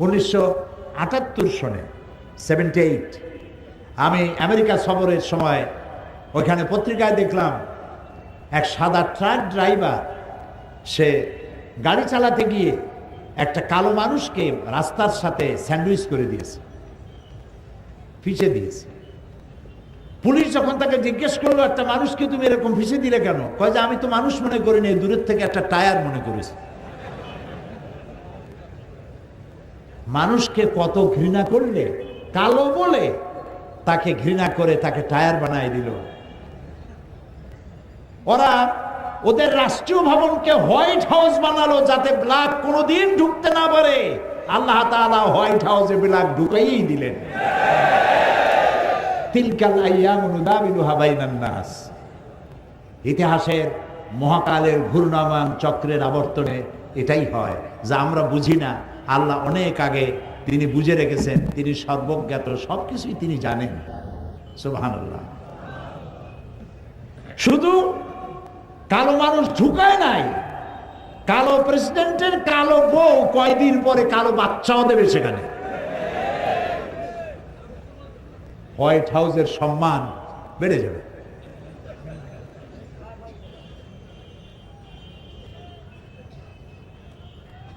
1978 সনে 78 আমি আমেরিকা সফরের সময় ওইখানে পত্রিকায় দেখলাম এক সাদা ট্রাক ড্রাইভার সে গাড়ি চালাতে গিয়ে একটা কালো মানুষকে রাস্তার সাথে স্যান্ডউইচ করে দিয়েছে, পিষে দিয়েছে। পুলিশ যখন তাকে জিজ্ঞেস করলো, একটা মানুষকে তুমি এরকম পিষে দিলে কেন? কয় যে আমি তো মানুষ মনে করিনি, দূরের থেকে একটা টায়ার মনে করেছি। মানুষকে কত ঘৃণা করলে, কালো বলে তাকে ঘৃণা করে তাকে টায়ার বানায় দিল। ওরা ওদের রাষ্ট্রীয় ভবনকে হোয়াইট হাউস বানালো যাতে ব্ল্যাক কোনোদিন ঢুকতে না পারে। আল্লাহ তাআলা হোয়াইট হাউসে ব্ল্যাক ঢুকাইই দিলেন। তিলকাল আইয়ামু নুদাবিলুহা বাইনান নাস। ইতিহাসের মহাকালের ঘূর্ণায়মান চক্রের আবর্তনে এটাই হয়, যা আমরা বুঝি না। আল্লাহ অনেক আগে তিনি বুঝে রেখেছেন, তিনি সর্বজ্ঞাত, সবকিছুই তিনি জানেন। সুবহানাল্লাহ। শুধু কালো মানুষ ঢুকায় নাই, কালো প্রেসিডেন্টের কালো বউ কয়দিন পরে কালো বাচ্চাও দেবে সেখানে। হোয়াইট হাউসের সম্মান বেড়ে যাবে।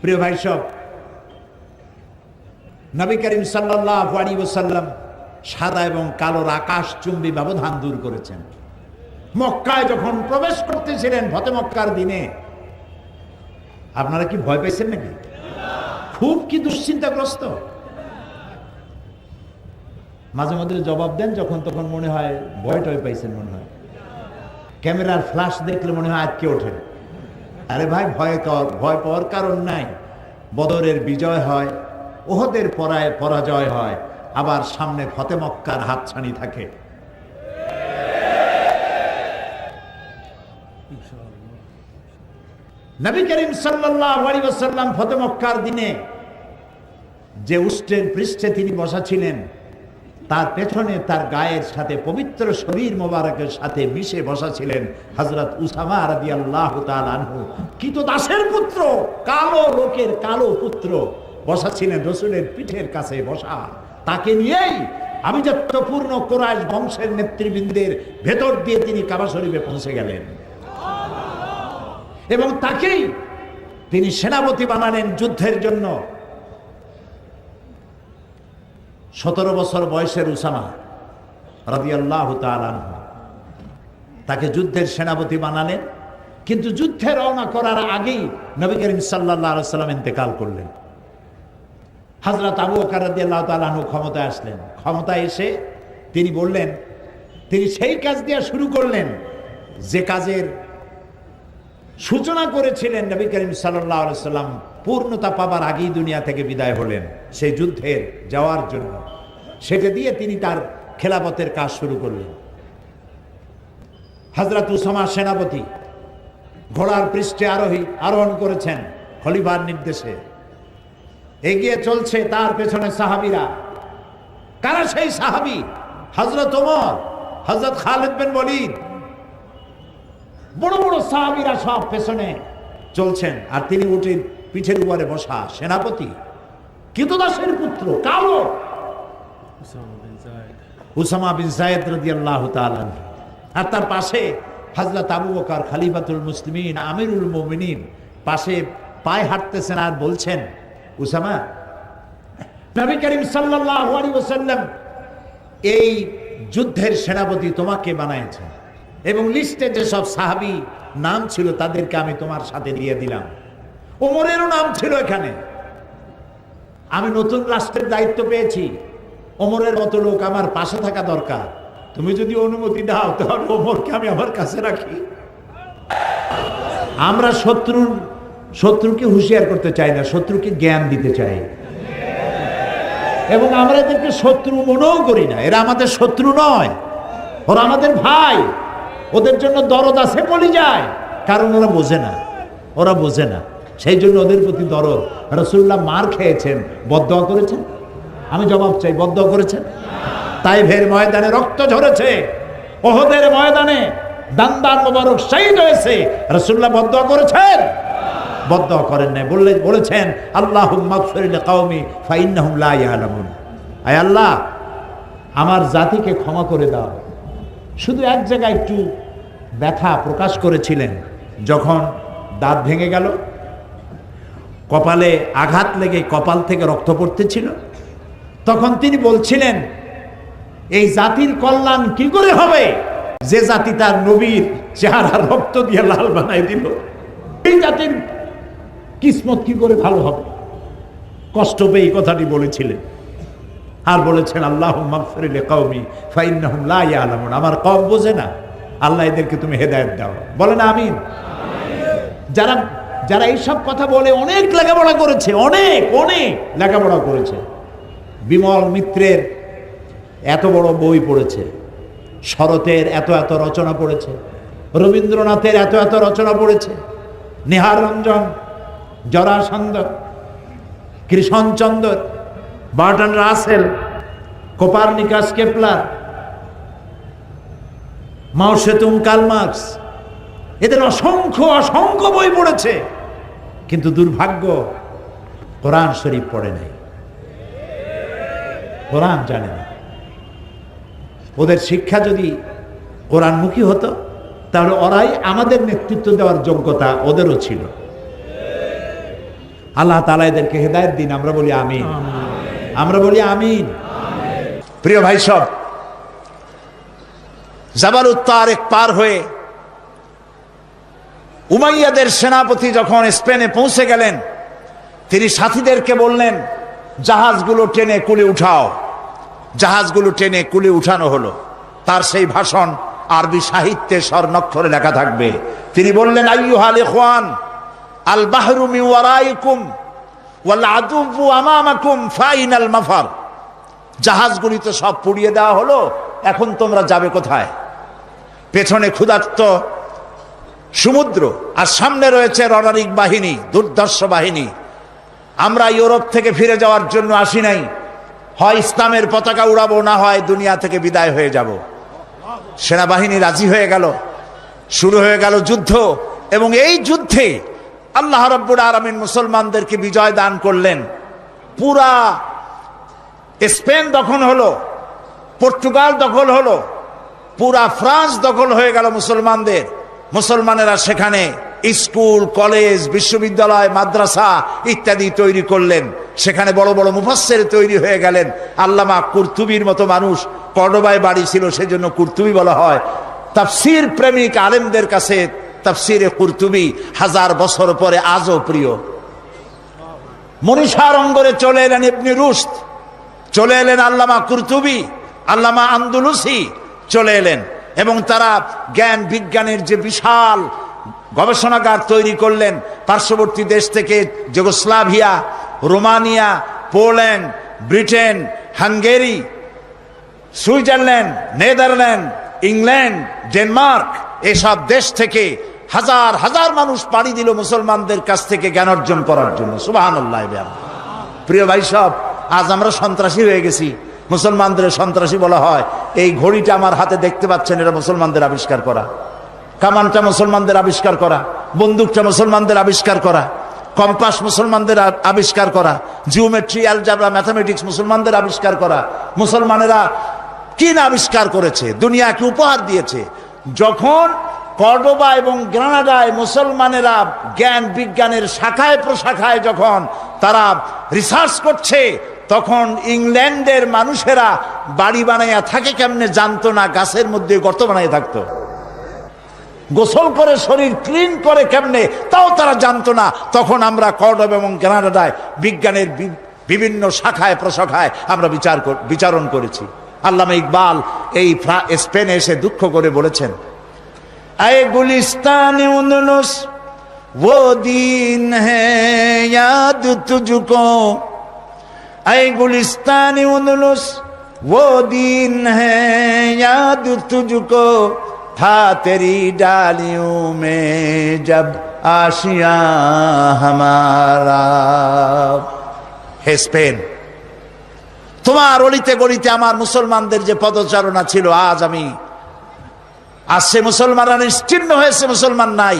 প্রিয় ভাই সব, নবী করিম সাল্লাল্লাহু আলাইহি ওয়াসাল্লাম সাদা এবং কালোর আকাশচুম্বী ব্যবধান দূর করেছেন। মক্কায় যখন প্রবেশ করতেছিলেন ফতে মক্কার দিনে, আপনারা কি ভয় পেয়েছেন নাকি? খুব কি দুশ্চিন্তাগ্রস্ত? মাঝে মাঝে জবাব দেন যখন তখন মনে হয় ভয় টয় পাইছেন, মনে হয় ক্যামেরার ফ্ল্যাশ দেখলে মনে হয় আজকে ওঠে। আরে ভাই, ভয় পাওয়ার কারণ নাই। বদরের বিজয় হয়, ওহদের পরাজয় হয়, আবার সামনে ফতে মক্কার হাতছানি থাকে। নবী করিম সাল্লাল্লাহু আলাইহি ওয়াসাল্লাম ফতে মক্কার দিনে যে উষ্ট্রের পৃষ্ঠে তিনি বসা ছিলেন, তার পেছনে তার গায়ের সাথে পবিত্র শরীর মোবারকের সাথে মিশে বসা ছিলেন হযরত উসামা রাদিয়াল্লাহু তাআলা আনহু। কৃতদাসের পুত্র, কালো লোকের কালো পুত্র বসা ছিলেন রাসূলের পিঠের কাছে বসা। তাকে নিয়েই আভিজাত্যপূর্ণ কুরাইশ বংশের নেতৃবৃন্দের ভেতর দিয়ে তিনি কাবা শরীফে পৌঁছে গেলেন এবং তাকেই তিনি সেনাপতি বানালেন যুদ্ধের জন্য। 17 বছর বয়সের উসামা রাদিয়াল্লাহু তাআলা আনহু তাকে যুদ্ধের সেনাপতি বানালেন। কিন্তু যুদ্ধে রওনা করার আগেই নবী করিম সাল্লাল্লাহু আলাইহি ওয়াসাল্লাম ইন্তেকাল করলেন। হযরত আবু বকর রাদিয়াল্লাহু তাআলা আনহু ক্ষমতায় আসলেন। ক্ষমতায় এসে তিনি বললেন, তিনি সেই কাজ দিয়ে শুরু করলেন যে কাজের সূচনা করেছিলেন নবী করিম সাল্লাল্লাহু আলাইহি ওয়াসাল্লাম পূর্ণতা পাবার আগেই দুনিয়া থেকে বিদায় হলেন সেই যুদ্ধের যাওয়ার জন্য। সেটা দিয়ে তিনি তার খেলাফতের কাজ শুরু করলেন। হযরত উসামা সেনাপতি, ঘোড়ার পৃষ্ঠে আরোহণ করেছেন খলিফার নির্দেশে। এগিয়ে চলছে তার পেছনে সাহাবীরা। কারা সেই সাহাবী? হযরত ওমর, হযরত খালিদ বিন ওয়ালিদ, বড় বড় সাহাবীরা সব পেছনে চলছেন। আর তিনি উটের পিঠের উপরে বসা সেনাপতি, কৃতদাসের পুত্র, কালো উসামা বিন যায়েদ রাদিয়াল্লাহু তাআলা। আর তার পাশে হযরত আবু বকর খলিফাতুল মুসলিমিন, আমিরুল মুমিনিন, পাশে পায়ে হাঁটতেছেন আর বলছেন, উসামা, নবী করিম সাল্লাল্লাহু আলাইহি ওয়াসাল্লাম এই যুদ্ধের সেনাপতি তোমাকে বানাইছেন এবং লিস্টে যেসব সাহাবী নাম ছিল তাদেরকে আমি তোমার সাথে দিয়ে দিলাম। ওমরেরও নাম ছিল এখানে। আমি নতুন রাষ্ট্রের দায়িত্ব পেয়েছি, ওমরের মতো লোক আমার পাশে থাকা দরকার। তুমি যদি অনুমতি দাও তাহলে ওমরকে আমি আমার কাছে রাখি। আমরা শত্রুকে হুঁশিয়ার করতে চাই না, শত্রুকে জ্ঞান দিতে চাই। এবং আমরা এদেরকে শত্রু মনেও করি না। এরা আমাদের শত্রু নয়, ওরা আমাদের ভাই। ওদের জন্য দরদ আছে কলিজায়, কারণ ওরা বোঝে না। সেই জন্য ওদের প্রতি দরদ। রাসূলুল্লাহ মার খেয়েছেন, বদদোয়া করেছেন? আমি জবাব চাই, বদদোয়া করেছেন? তাইফের ময়দানে রক্ত ঝরেছে, ওহদের ময়দানে দান্দান মোবারক শহীদ হয়েছে, রাসূলুল্লাহ বদদোয়া করেছেন? বদদোয়া করেন নাই, বলেছেন আল্লাহুম্মা গফির লিকাওমি ফাইন্নাহুম লা ইয়ালামুন। আয় আল্লাহ, আমার জাতিকে ক্ষমা করে দাও। শুধু এক জায়গায় একটু ব্যথা প্রকাশ করেছিলেন, যখন দাঁত ভেঙে গেল, কপালে আঘাত লেগে কপাল থেকে রক্ত পড়তেছিল, তখন তিনি বলছিলেন এই জাতির কল্যাণ কি করে হবে যে জাতি তার নবীর চেহারা রক্ত দিয়ে লাল বানাই দিল। এই জাতির কিসমত কি করে ভালো হবে। কষ্ট পেয়ে এই কথাটি বলেছিলেন। আর বলেছেন আল্লাহুম্মা গফির লিকাওমি ফাইন্নাহুম লা ইয়ালামুন। আমার কওম বোঝে না, আল্লাহ এদেরকে তুমি হেদায়েত দাও। বলেন আমিন। যারা যারা এইসব কথা বলে অনেক লেখাপড়া করেছে, অনেক অনেক লেখাপড়া করেছে। বিমল মিত্রের এত বড় বই পড়েছে, শরতের এত এত রচনা পড়েছে, রবীন্দ্রনাথের এত এত রচনা পড়েছে, Nihar Ranjan, Jarasandha, Krishnachandra, Burton Rasel, Copernicus, Kepler, মাও সেতুং, কার্ল মার্কস, এদের অসংখ্য অসংখ্য বই পড়েছে, কিন্তু দুর্ভাগ্য কোরআন শরীফ পড়ে নাই, কোরআন জানে না। ওদের শিক্ষা যদি কোরআনমুখী হতো তাহলে ওরাই আমাদের নেতৃত্ব দেওয়ার যোগ্যতা ওদেরও ছিল। আল্লাহ তাআলা এদেরকে হেদায়েত দিন। আমরা বলি আমিন, আমরা বলি আমিন। প্রিয় ভাই সব, জাবালুত তারিক পার হয়ে উমাইয়াদের সেনাপতি যখন স্পেনে পৌঁছে গেলেন, তিনি সাথীদেরকে বললেন জাহাজগুলো টেনে কুলে উঠাও। জাহাজগুলো টেনে কুলে উঠানো হলো। তার সেই ভাষণ আরবি সাহিত্যে স্বর্ণাক্ষরে লেখা থাকবে। তিনি বললেন আইয়ুহাল ইখওয়ান আল বাহরু মিন ওয়ারাইকুম ওয়াল আদুবু আমামাকুম ফাইনাল মাফার। জাহাজগুলি তো সব পুড়িয়ে দেওয়া হলো, এখন তোমরা যাবে কোথায়? পেছনে ক্ষুধার্ত সমুদ্র, আর সামনে রয়েছে রণারিক বাহিনী, দুর্ধর্ষ বাহিনী। আমরা ইউরোপ থেকে ফিরে যাওয়ার জন্য আসি নাই, হয় ইসলামের পতাকা উড়াবো, না হয় দুনিয়া থেকে বিদায় হয়ে যাব। সেনাবাহিনী রাজি হয়ে গেল, শুরু হয়ে গেল যুদ্ধ। এবং এই যুদ্ধে আল্লাহ রাব্বুল আলামিন মুসলমানদেরকে বিজয় দান করলেন। পুরা স্পেন দখল হলো, পর্তুগাল দখল হলো, পুরা ফ্রান্স দখল হয়ে গেল মুসলমানদের। মুসলমানেরা সেখানে স্কুল, কলেজ, বিশ্ববিদ্যালয়, মাদ্রাসা ইত্যাদি তৈরি করলেন। সেখানে বড় বড় মুফাসসির তৈরি হয়ে গেলেন। আল্লামা কুরতুবীর মতো মানুষ কর্ডোবায় বাড়ি ছিল, সেজন্য কুরতুবী বলা হয়। তাফসীর প্রেমিক আলেমদের কাছে তাফসীরে কুরতুবী 1000 বছর পরে আজও প্রিয়। মনীষার অঙ্গরে চলে এলেন ইবনে রুশদ, চলে এলেন আল্লামা কুরতুবী, আল্লামা আন্দলুসি চলে এলেন, এবং তারা জ্ঞান বিজ্ঞানের যে বিশাল গবেষণাগার তৈরি করলেন। পার্শ্ববর্তী দেশ থেকে Yugoslavia, Romania, Poland, Britain, Hungary, Switzerland, Netherland, England, Denmark, এসব দেশ থেকে হাজার হাজার মানুষ পাড়ি দিল মুসলমানদের কাছ থেকে জ্ঞান অর্জন করার জন্য। সুবহানাল্লাহ। প্রিয় ভাই সব, আজ আমরা সন্ত্রাসী হয়ে গেছি। মুসলমানদের সন্ত্রাসী বলা হয়। এই ঘড়িটা আমার হাতে দেখতে পাচ্ছেন, এটা মুসলমানদের আবিষ্কার করা। কামানটা মুসলমানদের আবিষ্কার করা, বন্দুকটা মুসলমানদের আবিষ্কার করা, কম্পাস মুসলমানদের আবিষ্কার করা, জিওমেট্রি, অ্যালজাবরা, ম্যাথামেটিক্স মুসলমানদের আবিষ্কার করা। মুসলমানেরা কি না আবিষ্কার করেছে, দুনিয়াকে উপহার দিয়েছে। যখন কর্ডোবা এবং গ্রানাডায় মুসলমানেরা জ্ঞান বিজ্ঞানের শাখায় প্রশাখায় যখন তারা রিসার্চ করছে, তখন ইংল্যান্ডের মানুষেরা বাড়ি বানাইয়া থাকে কেমনে জানতো না, গাছের মধ্যে গর্ত বানাইয়া থাকতো। গোসল করে শরীর ক্লিন করে কেমনে তাও তারা জানতো না। তখন আমরা কর্ডোবা এবং গ্রানাডায় বিজ্ঞানের বিভিন্ন শাখায় প্রশাখায় আমরা বিচারণ করেছি। আল্লামা ইকবাল এই স্পেনে এসে দুঃখ করে বলেছেন, আয়ে গুলিস্তান উনলুস वो दिन है याद तुझको, आए गुलिस्तान उनलुस वो दिन है याद तुझको, था तेरी डालियों में जब आशिया हमारा। हे स्पेन, তোমার অলিতে গলিতে আমার মুসলমানদের যে পদচারণা ছিল, আজ সে মুসলমানরা নিশ্চিহ্ন হয়েছে, মুসলমান নাই।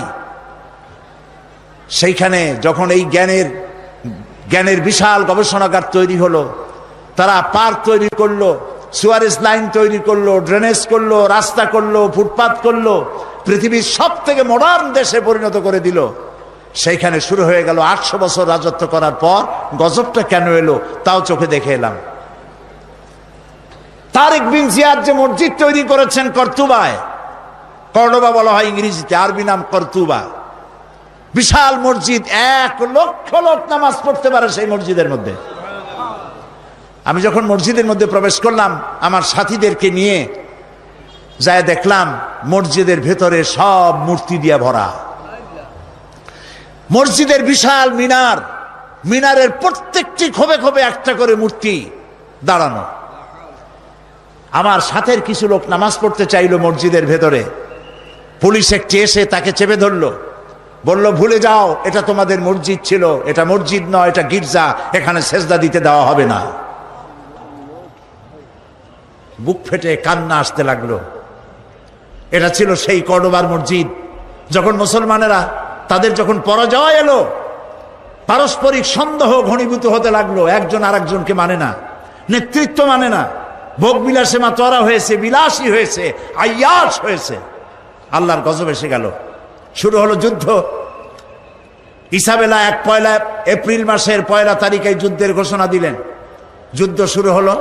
সেইখানে যখন এই জ্ঞানের বিশাল গবেষণাগার তৈরি হলো, তারা পার্ক তৈরি করলো, সুয়ারেজ লাইন তৈরি করলো, ড্রেনেজ করলো, রাস্তা করলো, ফুটপাত করলো, পৃথিবীর সব থেকে মডার্ন দেশে পরিণত করে দিল। সেইখানে শুরু হয়ে গেল 800 বছর রাজত্ব করার পর গজবটা কেন এলো তাও চোখে দেখে এলাম। তারেক বিন জিয়াদ যে মসজিদ তৈরি করেছেন কর্তুবায়, কর্ডোবা বলা হয় ইংরেজিতে, আরবি নাম কর্তুবা, বিশাল মসজিদ, 1 লক্ষ লোক নামাজ পড়তে পারে সেই মসজিদের মধ্যে। আমি যখন মসজিদের মধ্যে প্রবেশ করলাম আমার সাথীদেরকে নিয়ে, যায় দেখলাম মসজিদের ভেতরে সব মূর্তি দিয়ে ভরা। মসজিদের বিশাল মিনারের প্রত্যেকটি খোপে খোপে একটা করে মূর্তি দাঁড়ানো। আমার সাথের কিছু লোক নামাজ পড়তে চাইলো মসজিদের ভেতরে, পুলিশ একটি এসে তাকে চেপে ধরলো, বলল ভুলে যাও, এটা তোমাদের মসজিদ ছিল, এটা মসজিদ নয়, এটা গির্জা, এখানে সেজদা দিতে দেওয়া হবে না। বুক ফেটে কান্না আসতে লাগলো। এটা ছিল সেই কর্ডোবার মসজিদ। যখন মুসলমানেরা তাদের যখন পরাজয় এলো, পারস্পরিক সন্দেহ ঘনীভূত হতে লাগলো, একজন আরেকজনকে মানে না, নেতৃত্ব মানে না, ভোগ বিলাসে মাতোয়ারা হয়েছে, বিলাসী হয়েছে, আইয়াস হয়েছে। আল্লাহর গজব এসে গেল, শুরু হলো যুদ্ধ। ইসাবেলা 1 এপ্রিল মাসের 1 তারিখে যুদ্ধের ঘোষণা দিলেন। যুদ্ধ শুরু হলো,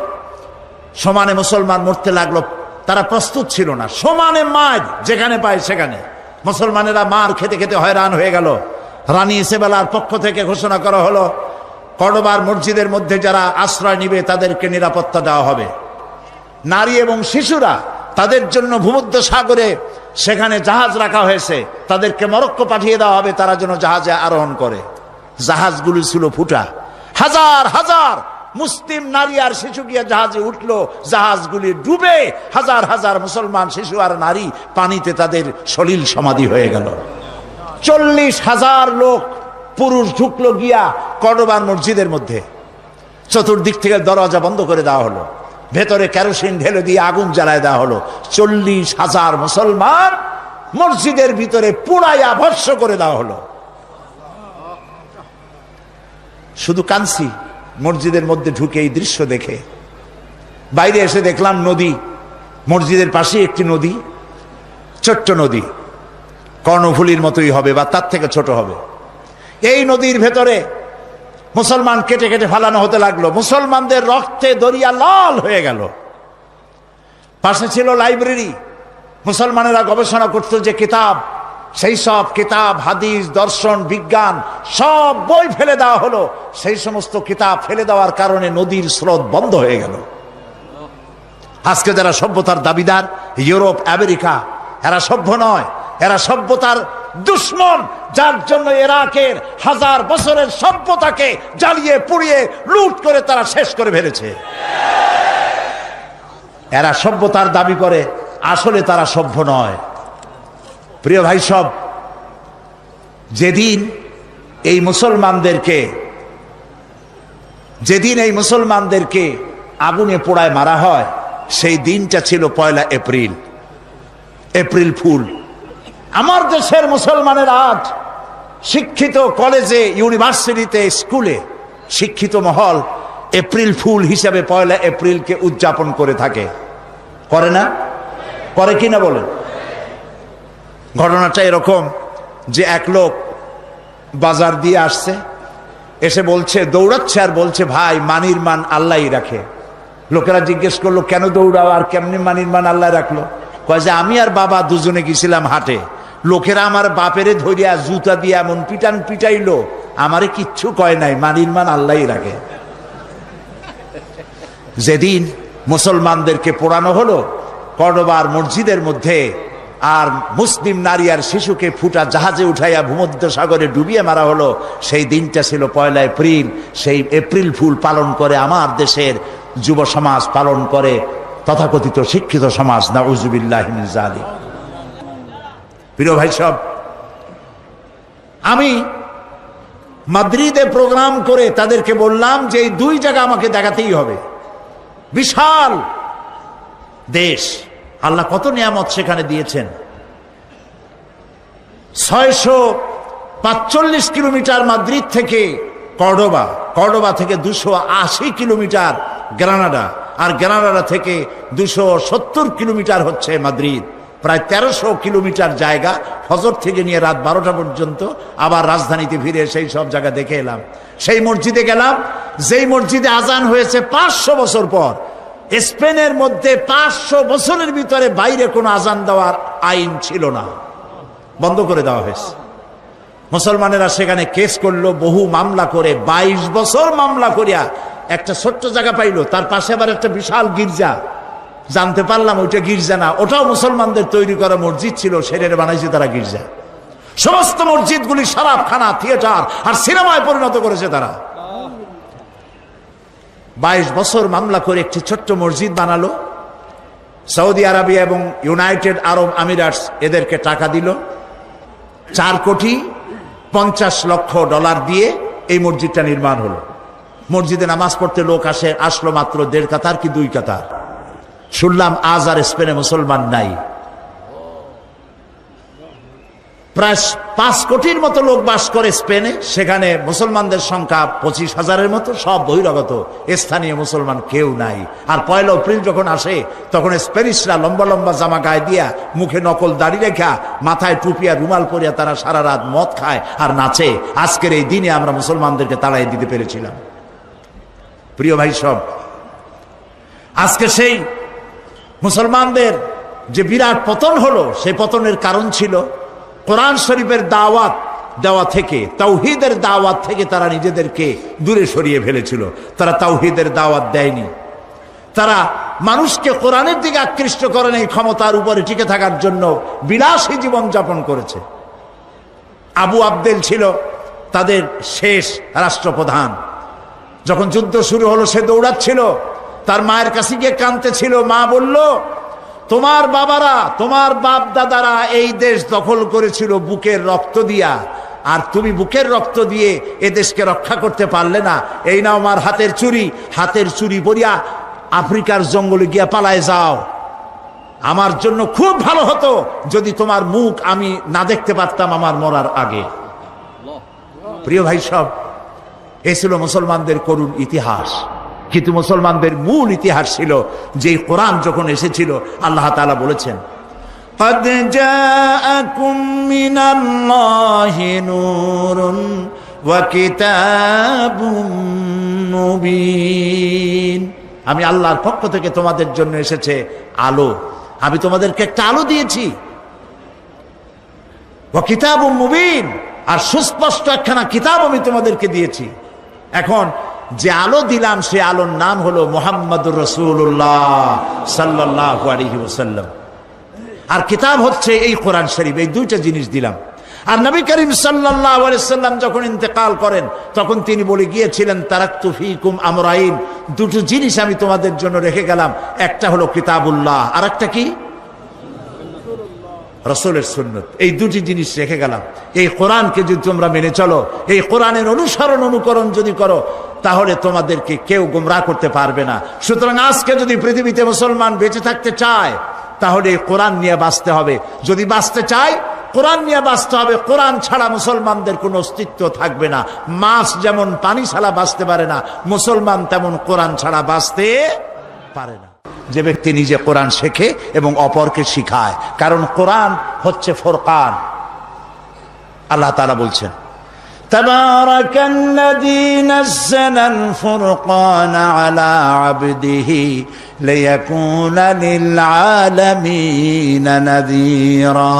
সমানে মুসলমান মরতে লাগলো। তারা প্রস্তুত ছিল না, সমানে মার যেখানে পায় সেখানে। মুসলমানেরা মার খেতে খেতে হয়রান হয়ে গেল। রানী ইসাবেলার পক্ষ থেকে ঘোষণা করা হলো, কর্ডোবার মসজিদের মধ্যে যারা আশ্রয় নিবে তাদেরকে নিরাপত্তা দেওয়া হবে। নারী এবং শিশুরা তাদের জন্য ভূমধ্য সাগরে সেখানে জাহাজ রাখা হয়েছে, তাদেরকে মরক্কো পাঠিয়ে দেওয়া হবে, তারা যেন জাহাজে আরোহণ করে। জাহাজগুলি ছিল ফুটা, হাজার হাজার মুসলিম নারী আর শিশু গিয়ে জাহাজে উঠলো, জাহাজগুলি ডুবে হাজার হাজার মুসলমান শিশু আর নারী পানিতে তাদের সলিল সমাধি হয়ে গেল। 40,000 লোক পুরুষ ঢুকলো গিয়া কর্ডোবার মসজিদের মধ্যে। চতুর্দিক থেকে দরজা বন্ধ করে দেওয়া হলো, ভেতরে কেরোসিন ঢেলে দিয়ে আগুন জ্বালায় দেওয়া হলো। 40,000 মুসলমান মসজিদের ভিতরে পুড়াইয়া ভস্ম করে দেওয়া হলো। শুধু কাঁদছি মসজিদের মধ্যে ঢুকে এই দৃশ্য দেখে। বাইরে এসে দেখলাম নদী, মসজিদের পাশে একটি নদী, ছোট্ট নদী, কর্ণফুলীর মতোই হবে বা তার থেকে ছোট হবে। এই নদীর ভেতরে মুসলমান কেটে কেটে ফালানো হতে লাগলো, মুসলমানদের রক্তে দরিয়া লাল হয়ে গেল। পাশে ছিল লাইব্রেরি, মুসলমানেরা গবেষণা করত যে কিতাব, সেই সব কিতাব, হাদিস, দর্শন, বিজ্ঞান সব বই ফেলে দেওয়া হলো। সেই সমস্ত কিতাব ফেলে দেওয়ার কারণে নদীর স্রোত বন্ধ হয়ে গেল। আজকে যারা সভ্যতার দাবিদার, ইউরোপ, আমেরিকা, এরা সভ্য নয়, এরা সভ্যতার দুশ্মন, যার জন্য ইরাকের 1000 বছরের সভ্যতাকে জ্বালিয়ে পুড়িয়ে লুট করে তারা শেষ করে ফেলেছে। এরা সভ্যতার দাবি করে, আসলে তারা সভ্য নয়। প্রিয় ভাই সব, যেদিন এই মুসলমানদেরকে আগুনে পোড়ায় মারা হয়, সেই দিনটা ছিল 1 এপ্রিল, এপ্রিল ফুল। আমার দেশের মুসলমানের আজ শিক্ষিত কলেজে, ইউনিভার্সিটিতে, স্কুলে শিক্ষিত মহল এপ্রিল ফুল হিসাবে 1 এপ্রিলকে উদযাপন করে থাকে, করে না? করে কিনা বলেন? ঘটনাটা এরকম যে এক লোক বাজার দিয়ে আসছে, এসে বলছে, দৌড়াচ্ছে আর বলছে, ভাই মানির মান আল্লাহই রাখে। লোকেরা জিজ্ঞেস করলো, কেন দৌড়াও আর কেমনি মানির মান আল্লাহ রাখলো? কয় যে আমি আর বাবা দুজনে গেছিলাম হাটে, লোকেরা আমার বাপেরে ধরিয়া জুতা দিয়ে এমন পিটাইলো, আমারে কিচ্ছু কয় নাই, মানির মান আল্লাহই রাখে। যেদিন মুসলমানদেরকে পোড়ানো হলো কর্ডোবার মসজিদের মধ্যে, আর মুসলিম নারী আর শিশুকে ফুটা জাহাজে উঠাইয়া ভূমধ্য সাগরে ডুবিয়ে মারা হলো, সেই দিনটা ছিল 1 এপ্রিল। সেই এপ্রিল ফুল পালন করে আমার দেশের যুব সমাজ, পালন করে তথাকথিত শিক্ষিত সমাজ। নাউযুবিল্লাহি মিন যালিক। প্রিয় ভাই সব, আমি মাদ্রিদে প্রোগ্রাম করে তাদেরকে বললাম যে এই 2 জায়গা আমাকে দেখাতেই হবে। বিশাল দেশ, আল্লাহ কত নিয়ামত সেখানে দিয়েছেন। 45 কিলোমিটার মাদ্রিদ থেকে কর্ডোবা থেকে 280 কিলোমিটার গ্রানাডা, আর গ্রানাডা থেকে 270 কিলোমিটার হচ্ছে মাদ্রিদ। প্রায় 1300 কিলোমিটার জায়গা, ফজর থেকে নিয়ে রাত 12টা পর্যন্ত। আবার রাজধানীতে ফিরে সেই সব জায়গা দেখে এলাম। সেই মসজিদে গেলাম যেই মসজিদে আজান হয়েছে 500 বছর পর। স্পেনের মধ্যে 500 বছরের ভিতরে বাইরে কোনো আজান দেওয়ার আইন ছিল না, বন্ধ করে দেওয়া হয়েছে। মুসলমানেরা সেখানে কেস করলো, বহু মামলা করে 22 বছর মামলা করিয়া একটা ছোট্ট জায়গা পাইলো। তার পাশে আবার একটা বিশাল গির্জা, জানতে পারলাম ওইটা গির্জা না, ওটাও মুসলমানদের তৈরি করা মসজিদ ছিল, সেটারে বানাইছে তারা গির্জা। সমস্ত মসজিদগুলি শরাবখানা, থিয়েটার আর সিনেমায় পরিণত করেছে তারা। 22 বছর মামলা করে একটি ছোট্ট মসজিদ বানালো। সৌদি আরবিয়া এবং ইউনাইটেড আরব আমিরাটস এদেরকে টাকা দিল। $4,50,00,000 দিয়ে এই মসজিদটা নির্মাণ হলো। মসজিদে নামাজ পড়তে লোক আসলো মাত্র 1.5 কাতার কি 2 কাতার। শুনলাম আজ আর স্পেনে মুসলমান নাই। প্রায় 5 কোটির মতো লোক বাস করে স্পেনে। সেখানে মুসলমানদের সংখ্যা 25,000-এর মতো, সব বহিরাগত, স্থানীয় মুসলমান কেউ নাই। আর 1 এপ্রিল যখন আসে তখন স্প্যানিশরা লম্বা লম্বা জামা গায়ে দিয়া, মুখে নকল দাড়ি রেখা, মাথায় টুপি আর রুমাল পরিয়া তারা সারা রাত মদ খায় আর নাচে। আজকের এই দিনে আমরা মুসলমানদেরকে তাড়াই দিতে পেরেছিলাম। প্রিয় ভাই সব, আজকে সেই মুসলমানদের যে বিরাট পতন হলো, সেই পতনের কারণ ছিল কোরআন শরীফের দাওয়াত দেওয়া থেকে, তাওহীদের দাওয়াত থেকে তারা নিজেদেরকে দূরে সরিয়ে ফেলেছিল। তারা তাওহীদের দাওয়াত দেয়নি, তারা মানুষকে কোরআনের দিকে আকৃষ্ট করেন। এই ক্ষমতার উপরে টিকে থাকার জন্য বিলাসী জীবন যাপন করেছে। আবু আবদেল ছিল তাদের শেষ রাষ্ট্রপ্রধান। যখন যুদ্ধ শুরু হলো সে দৌড়াচ্ছিল, তার মায়ের কাছে গিয়ে কাঁদতেছিল। মা বলল, তোমার বাবারা, তোমার বাপ দাদারা এই দেশ দখল করেছিল বুকের রক্ত দিয়া, আর তুমি বুকের রক্ত দিয়ে এ দেশকে রক্ষা করতে পারলে না। এই নাও আমার হাতের চুরি পরিয়া আফ্রিকার জঙ্গলে গিয়া পালায় যাও। আমার জন্য খুব ভালো হতো যদি তোমার মুখ আমি না দেখতে পারতাম আমার মরার আগে। প্রিয় ভাই সব, এ ছিল মুসলমানদের করুণ ইতিহাস। কিন্তু মুসলমানদের মূল ইতিহাস ছিল যে কোরআন যখন এসেছিল, আল্লাহ তাআলা বলেছেন, قد جاءكم من الله نور وكتاب مبين। আমি আল্লাহর পক্ষ থেকে তোমাদের জন্য এসেছে আলো। আমি তোমাদেরকে একটা আলো দিয়েছি। ওয়া কিতাবুম মুবিন, আর সুস্পষ্ট একখানা কিতাব আমি তোমাদেরকে দিয়েছি। এখন যে আলো দিলাম সে আলোর নাম হলো মুহাম্মদুর রাসূলুল্লাহ সাল্লাল্লাহু আলাইহি ওয়াসাল্লাম। আর কিতাব হচ্ছে এই কোরআন শরীফ। এই দুইটা জিনিস দিলাম। আর নবী করিম সাল্লাল্লাহু আলাইহি ওয়াসাল্লাম যখন ইন্তেকাল করেন তখন তিনি বলে গিয়েছিলেন, তারাকতু ফীকুম আমরাইন, দুটো জিনিস আমি তোমাদের জন্য রেখে গেলাম। একটা হলো কিতাবুল্লাহ, আর একটা কি? রাসূলের সুন্নাত। এই দুটি জিনিস রেখে গেলাম। এই কোরআনকে যদি তোমরা মেনে চলো, এই কোরআনের অনুকরণ যদি করো, তাহলে তোমাদেরকে কেউ গোমরাহ করতে পারবে না। সুতরাং আজকে যদি পৃথিবীতে মুসলমান বেঁচে থাকতে চায়, তাহলে এই কোরআন নিয়ে বাঁচতে হবে। যদি বাঁচতে চায়, কোরআন নিয়ে বাঁচতে হবে। কোরআন ছাড়া মুসলমানদের কোনো অস্তিত্ব থাকবে না। মাছ যেমন পানি ছাড়া বাঁচতে পারে না, মুসলমান তেমন কোরআন ছাড়া বাঁচতে পারে না। যে ব্যক্তি নিজে কোরআন শেখে এবং অপরকে শিখায়, কারণ কোরআন হচ্ছে ফুরকান। আল্লাহ তাআলা বলছেন, তাবারাকাল্লাযী নাযালাল ফুরকানা আলা আবদিহি লিয়াকুনা লিল আলামিন নাযীরা।